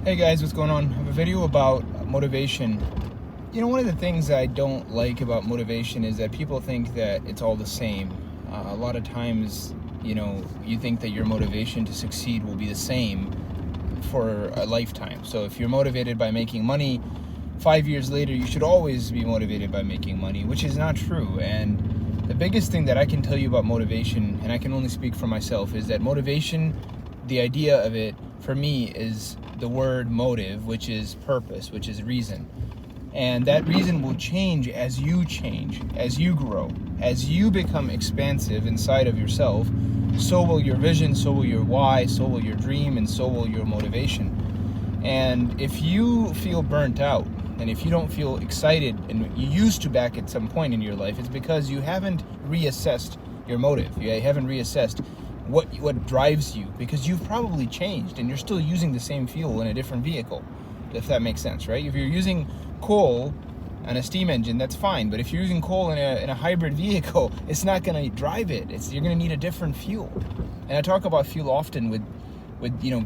Hey guys, what's going on? I have a video about motivation. One of the things I don't like about motivation is that people think that it's all the same. A lot of times, you think that your motivation to succeed will be the same for a lifetime. So if you're motivated by making money, 5 years later, you should always be motivated by making money, which is not true. And the biggest thing that I can tell you about motivation, and I can only speak for myself, is that motivation, the idea of it, for me, is the word motive, which is purpose, which is reason. And that reason will change, as you grow, as you become expansive inside of yourself. So will your vision, so will your why, so will your dream, and so will your motivation. And if you feel burnt out, and if you don't feel excited, and you used to back at some point in your life, it's because you haven't reassessed your motive. You haven't reassessed what drives you, because you've probably changed and you're still using the same fuel in a different vehicle, if that makes sense, right? If you're using coal on a steam engine, that's fine, but if you're using coal in a hybrid vehicle, it's not going to drive it. You're going to need a different fuel. And I talk about fuel often with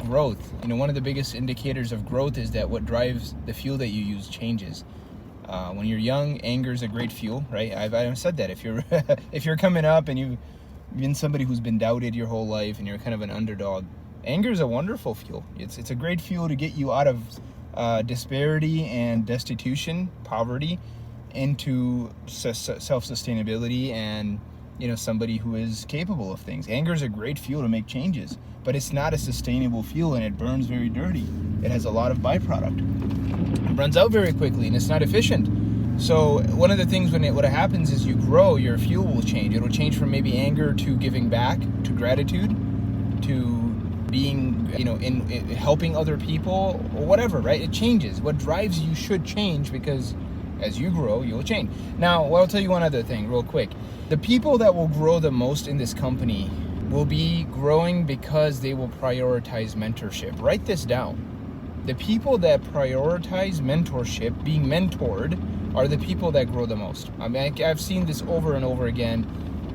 growth. One of the biggest indicators of growth is that what drives the fuel that you use changes. When you're young, anger is a great fuel, right? I've said that. If you're if you're coming up and you've been somebody who's been doubted your whole life and you're kind of an underdog, anger is a wonderful fuel. It's a great fuel to get you out of disparity and destitution, poverty, into self-sustainability and somebody who is capable of things. Anger is a great fuel to make changes, but it's not a sustainable fuel, and it burns very dirty. It has a lot of byproduct. It runs out very quickly, and it's not efficient. So one of the things what happens is you grow, your fuel will change. It'll change from maybe anger to giving back, to gratitude, to being, in helping other people, or whatever, right? It changes. What drives you should change, because as you grow, you'll change. Now, I'll tell you one other thing real quick. The people that will grow the most in this company will be growing because they will prioritize mentorship. Write this down. The people that prioritize mentorship, being mentored, are the people that grow the most. I mean, I've seen this over and over again,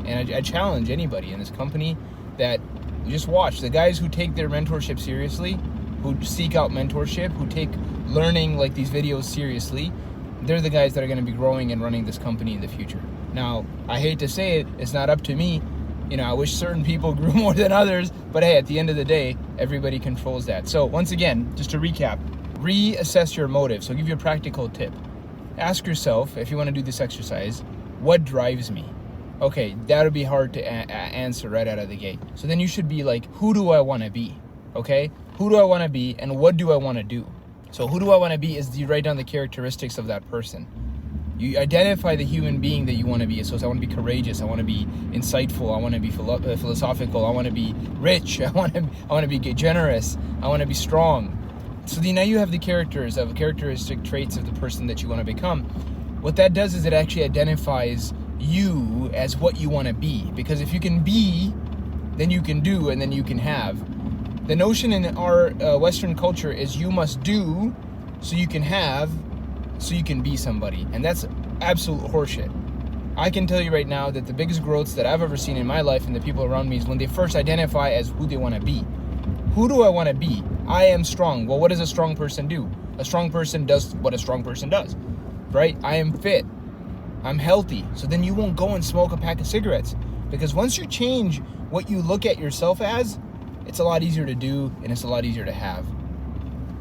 and I challenge anybody in this company that you just watch. The guys who take their mentorship seriously, who seek out mentorship, who take learning like these videos seriously, they're the guys that are going to be growing and running this company in the future. Now, I hate to say it, it's not up to me. I wish certain people grew more than others, but hey, at the end of the day, everybody controls that. So once again, just to recap, reassess your motive. So I'll give you a practical tip. Ask yourself, if you want to do this exercise, what drives me? Okay, that'll be hard to answer right out of the gate. So then you should be like, who do I want to be? Okay, who do I want to be, and what do I want to do? So who do I want to be is you write down the characteristics of that person. You identify the human being that you want to be. So I want to be courageous. I want to be insightful. I want to be philosophical. I want to be rich. I want to be generous. I want to be strong. So now you have the characteristic traits of the person that you want to become. What that does is it actually identifies you as what you want to be. Because if you can be, then you can do, and then you can have. The notion in our Western culture is you must do so you can have, so you can be somebody. And that's absolute horseshit. I can tell you right now that the biggest growths that I've ever seen in my life and the people around me is when they first identify as who they want to be. Who do I want to be? I am strong. Well, what does a strong person do? A strong person does what a strong person does, right? I am fit. I'm healthy. So then you won't go and smoke a pack of cigarettes. Because once you change what you look at yourself as, it's a lot easier to do, and it's a lot easier to have.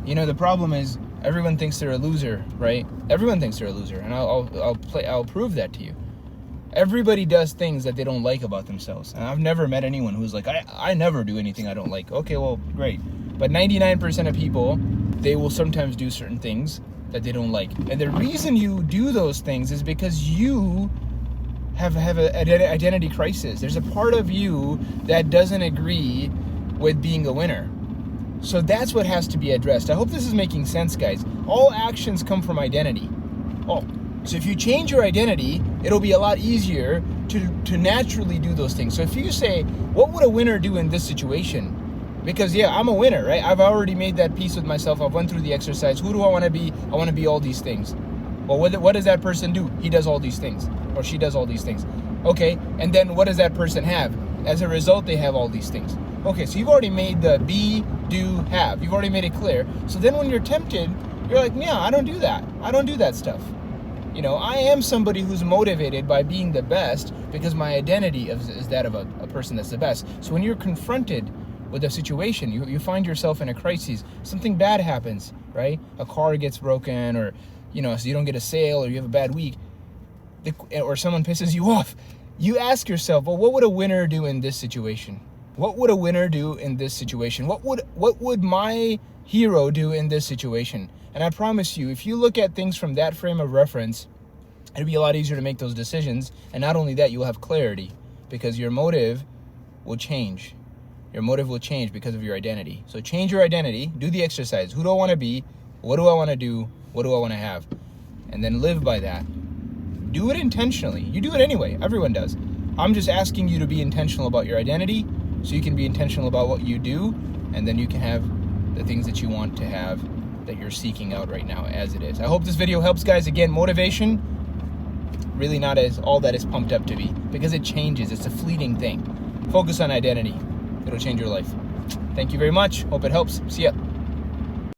The problem is everyone thinks they're a loser, right? Everyone thinks they're a loser, and I'll prove that to you. Everybody does things that they don't like about themselves. And I've never met anyone who's like, I never do anything I don't like. Okay, well, great. But 99% of people, they will sometimes do certain things that they don't like. And the reason you do those things is because you have an identity crisis. There's a part of you that doesn't agree with being a winner. So that's what has to be addressed. I hope this is making sense, guys. All actions come from identity. So if you change your identity, it'll be a lot easier to naturally do those things. So if you say, what would a winner do in this situation? Because I'm a winner, right? I've already made that peace with myself. I've went through the exercise. Who do I want to be? I want to be all these things. Well, what does that person do? He does all these things, or she does all these things. Okay, and then what does that person have? As a result, they have all these things. Okay, so you've already made the be, do, have. You've already made it clear. So then when you're tempted, you're like, yeah, I don't do that. I don't do that stuff. You know, I am somebody who's motivated by being the best because my identity is that of a person that's the best. So when you're confronted with a situation, you find yourself in a crisis, something bad happens, right? A car gets broken, or, you know, so you don't get a sale, or you have a bad week, or someone pisses you off. You ask yourself, well, what would a winner do in this situation? What would a winner do in this situation? What would my hero do in this situation? And I promise you, if you look at things from that frame of reference, it'll be a lot easier to make those decisions. And not only that, you'll have clarity, because your motive will change. Your motive will change because of your identity. So change your identity, do the exercise. Who do I want to be? What do I want to do? What do I want to have? And then live by that. Do it intentionally. You do it anyway. Everyone does. I'm just asking you to be intentional about your identity, so you can be intentional about what you do, and then you can have the things that you want to have, that you're seeking out right now as it is. I hope this video helps, guys. Again, motivation, really not as all that is pumped up to be, because it changes. It's a fleeting thing. Focus on identity. It'll change your life. Thank you very much. Hope it helps. See ya.